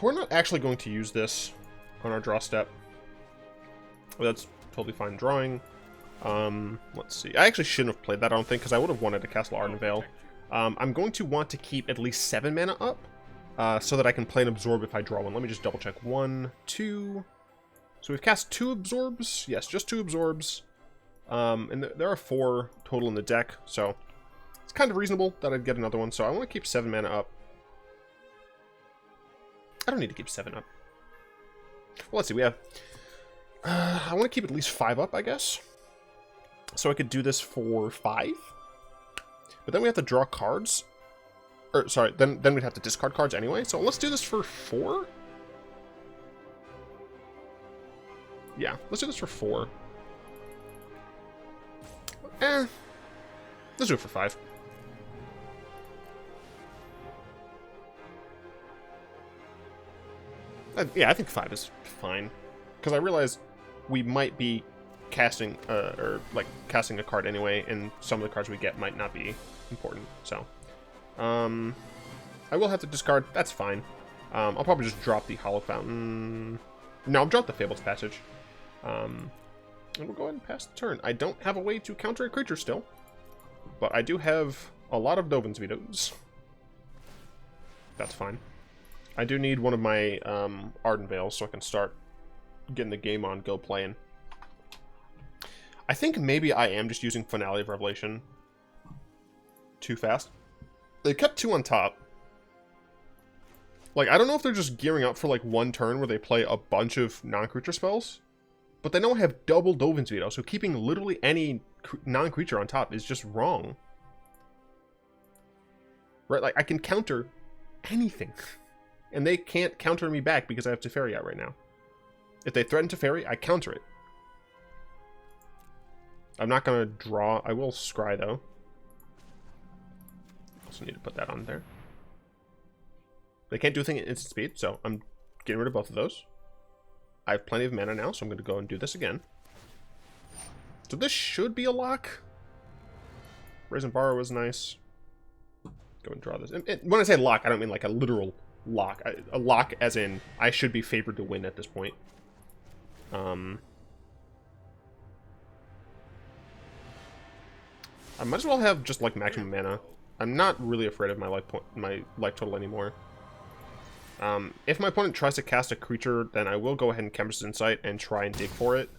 We're not actually going to use this on our draw step. Well, that's totally fine drawing. Let's see. I actually shouldn't have played that, I don't think, because I would have wanted a Castle Ardenvale. I'm going to want to keep at least 7 mana up, so that I can play an absorb if I draw one. Let me just double check. 1, 2. So we've cast 2 absorbs. Yes, just 2 absorbs. And there are 4 total in the deck, so it's kind of reasonable that I'd get another one. So I want to keep 7 mana up. I don't need to keep 7 up. Well, let's see. We have... I want to keep at least 5 up, I guess. So I could do this for 5. But then we have to draw cards. Or, sorry, then we'd have to discard cards anyway. So let's do this for 4. Yeah, let's do this for 4. Let's do it for 5. Yeah, I think 5 is fine. Because I realize we might be casting, casting a card anyway, and some of the cards we get might not be important, so. I will have to discard, that's fine. I'll probably just drop the Hallowed Fountain. No, I'll drop the Fabled Passage. And we'll go ahead and pass the turn. I don't have a way to counter a creature still, but I do have a lot of Dovin's Vetoes. That's fine. I do need one of my Ardenvales so I can start getting the game on, go playing. I think maybe I am just using Finale of Revelation too fast. They kept 2 on top. Like, I don't know if they're just gearing up for, like, one turn where they play a bunch of non-creature spells. But they now have double Dovin's Veto, so keeping literally any non-creature on top is just wrong. Right, like, I can counter anything. And they can't counter me back because I have Teferi out right now. If they threaten Teferi, I counter it. I'm not going to draw. I will scry, though. Also need to put that on there. They can't do a thing at instant speed, so I'm getting rid of both of those. I have plenty of mana now, so I'm going to go and do this again. So this should be a lock. Brazen Borrower was nice. Go and draw this. And when I say lock, I don't mean like a literal lock. A lock as in I should be favored to win at this point. I might as well have just like maximum mana. I'm not really afraid of my life total anymore. If my opponent tries to cast a creature, then I will go ahead and Chemister's Insight and try and dig for it.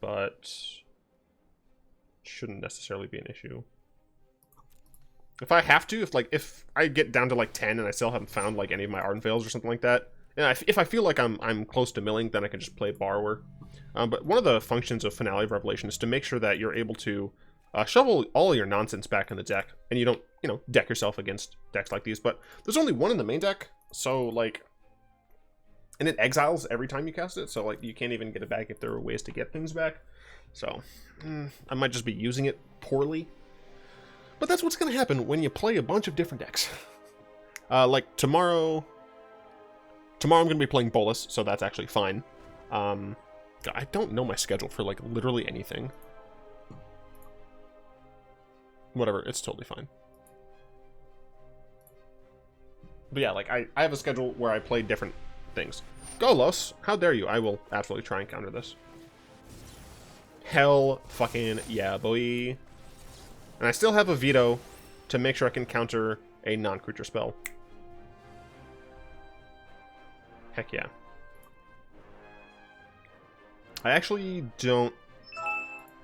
But shouldn't necessarily be an issue. If I have to, if I get down to like 10 and I still haven't found like any of my Ardenvales or something like that, and if I feel like I'm close to milling, then I can just play Borrower. But one of the functions of Finale of Revelation is to make sure that you're able to shovel all your nonsense back in the deck, and you don't, deck yourself against decks like these. But there's only one in the main deck, so like, and it exiles every time you cast it, so like you can't even get it back if there are ways to get things back. So I might just be using it poorly. But that's what's going to happen when you play a bunch of different decks. Like tomorrow I'm going to be playing Bolas, so that's actually fine. I don't know my schedule for like literally anything. Whatever, it's totally fine. But yeah, like I have a schedule where I play different things. Golos, how dare you? I will absolutely try and counter this. Hell fucking yeah, boy. And I still have a veto to make sure I can counter a non-creature spell. Heck yeah. I actually don't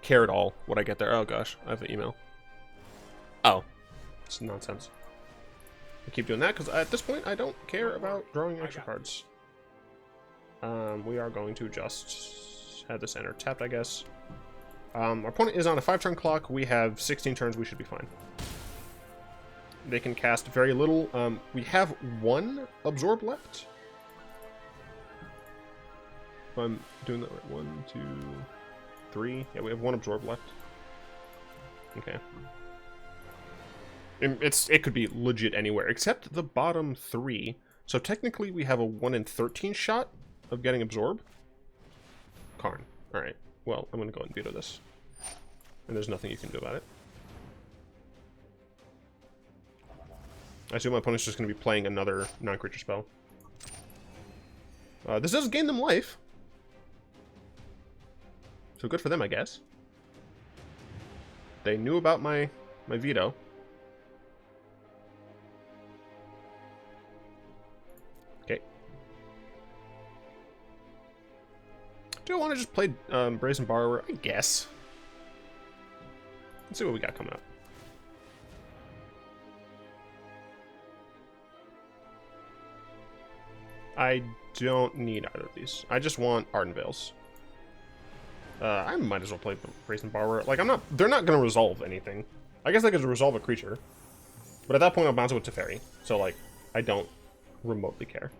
care at all what I get there. Oh gosh, I have an email. Oh, it's nonsense. I keep doing that because at this point I don't care about drawing extra cards. We are going to just have this enter tapped, I guess. Our opponent is on a 5-turn clock. We have 16 turns. We should be fine. They can cast very little. We have one absorb left. If I'm doing that right. 1, 2, 3. Yeah, we have one absorb left. Okay. It could be legit anywhere except the bottom 3. So technically we have a 1 in 13 shot of getting absorb. Karn. All right. Well, I'm going to go and veto this. And there's nothing you can do about it. I assume my opponent's just going to be playing another non-creature spell. This does gain them life. So good for them, I guess. They knew about my veto. Okay. Do I want to just play Brazen Borrower? I guess. Let's see what we got coming up. I don't need either of these. I just want Ardenvales. I might as well play Brazen Borrower. Like, they're not going to resolve anything. I guess they could resolve a creature. But at that point, I'll bounce it with Teferi. So, like, I don't remotely care.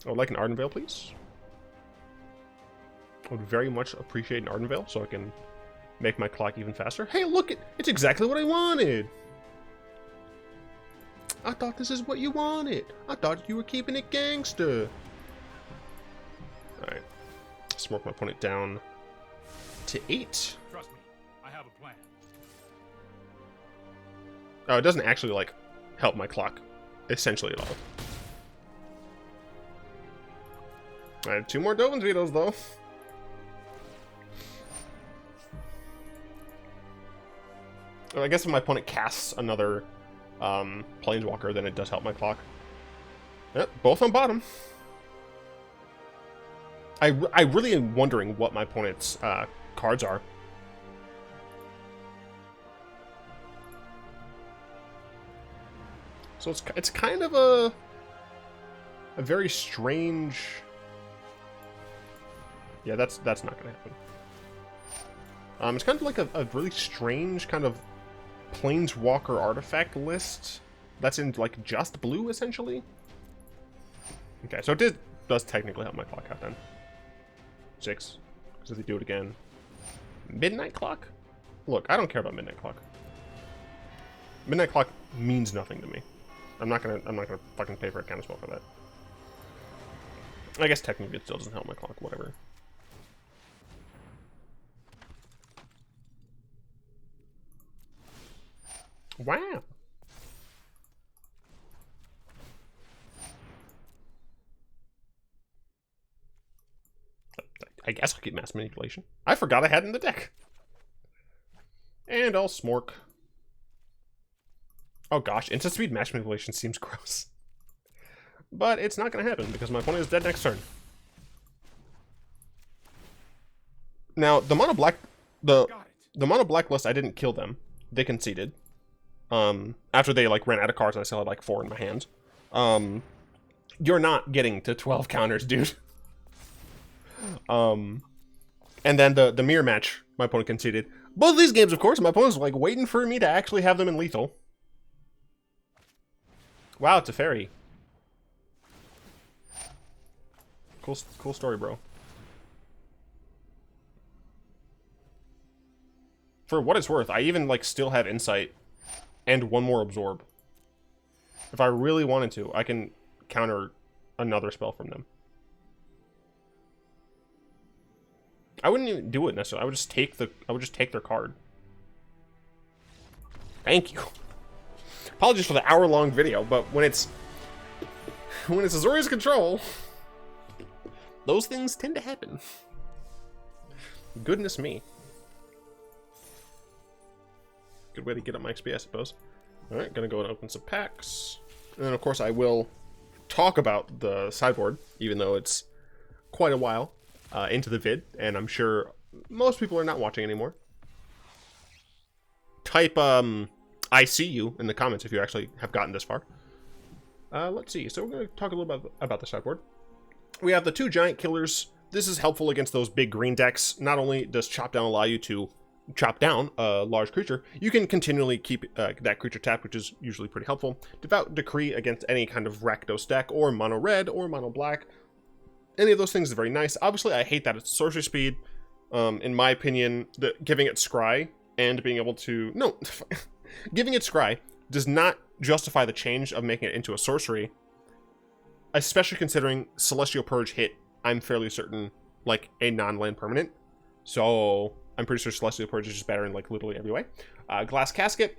I would like an Ardenvale, please. I would very much appreciate an Ardenvale so I can make my clock even faster. Hey, look! It's exactly what I wanted! I thought this is what you wanted. I thought you were keeping it gangster. Alright. Smoke my opponent down to 8. Trust me, I have a plan. Oh, it doesn't actually, like, help my clock essentially at all. I have 2 more Dovin's Vetoes, though. I guess if my opponent casts another Planeswalker, then it does help my clock. Yep, both on bottom. I really am wondering what my opponent's cards are. So it's kind of a very strange Yeah, that's not gonna happen. It's kind of like a really strange kind of Planeswalker artifact list that's in like just blue essentially. Okay, so it does technically help my clock out then. 6, because if they do it again, midnight clock. Look, I don't care about midnight clock. Midnight clock means nothing to me. I'm not gonna fucking pay for a counterspell for that. I guess technically it still doesn't help my clock. Whatever. Wow. I guess I'll keep Mass Manipulation. I forgot I had it in the deck. And I'll Smork. Oh gosh, instant speed Mass Manipulation seems gross. But it's not going to happen because my opponent is dead next turn. Now, the mono black list, I didn't kill them. They conceded. After they like ran out of cards and I still had like 4 in my hand. You're not getting to 12 counters, dude. And then the mirror match, my opponent conceded. Both of these games, of course, my opponent's like waiting for me to actually have them in lethal. Wow, Teferi. Cool story, bro. For what it's worth, I even like still have Insight and 1 more Absorb. If I really wanted to, I can counter another spell from them. I wouldn't even do it necessarily. I would just take their card. Thank you. Apologies for the hour-long video, but when it's Azorius Control, those things tend to happen. Goodness me. Good way to get up my XP, I suppose. Alright, gonna go and open some packs. And then, of course, I will talk about the sideboard, even though it's quite a while into the vid, and I'm sure most people are not watching anymore. Type, I see you in the comments if you actually have gotten this far. Let's see. So we're going to talk a little bit about the sideboard. We have the 2 giant killers. This is helpful against those big green decks. Not only does Chop Down allow you to chop down a large creature, you can continually keep that creature tapped, which is usually pretty helpful. Devout Decree against any kind of Rakdos deck, or mono red, or mono black. Any of those things is very nice. Obviously, I hate that it's sorcery speed. In my opinion, giving it Scry and being able to... No, giving it Scry does not justify the change of making it into a sorcery, especially considering Celestial Purge hit, I'm fairly certain, like, a non-land permanent. So, I'm pretty sure Celestial Purge is just better in, like, literally every way. Glass Casket.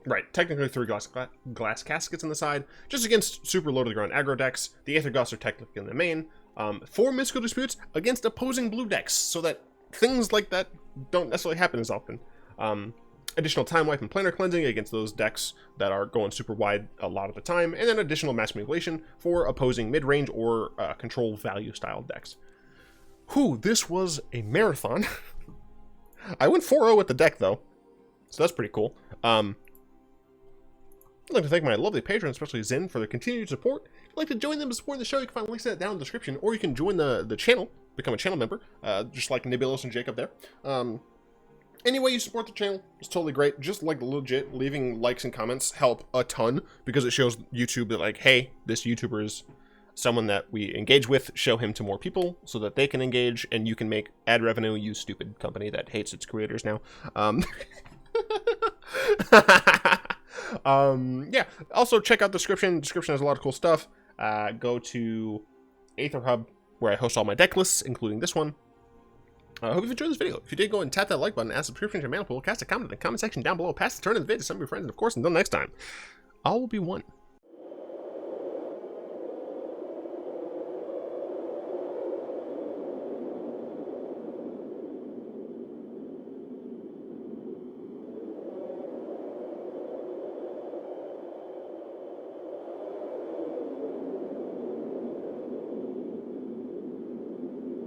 Right, technically 3 glass caskets on the side, just against super low to the ground aggro decks. The Aether Ghosts are technically in the main. 4 Mystical Disputes against opposing blue decks, so that things like that don't necessarily happen as often. Additional Time Life and Planar Cleansing against those decks that are going super wide a lot of the time, and then additional Mass Manipulation for opposing mid-range or control value style decks. Whew, this was a marathon. I went 4-0 with the deck though, so that's pretty cool. I'd like to thank my lovely patrons, especially Zin, for their continued support. If you'd like to join them to support the show, you can find links to that down in the description, or you can join the channel, become a channel member, just like Nebulos and Jacob there. Any way you support the channel is totally great. Just like legit, leaving likes and comments help a ton, because it shows YouTube that, like, hey, this YouTuber is someone that we engage with, show him to more people so that they can engage, and you can make ad revenue, you stupid company that hates its creators now. Yeah, also check out the description. Description has a lot of cool stuff. Go to Aether Hub, where I host all my deck lists, including this one. I hope you've enjoyed this video. If you did, go ahead and tap that like button, add subscription to your mana pool, cast a comment in the comment section down below, pass the turn of the vid to some of your friends, and of course, until next time, I will be one.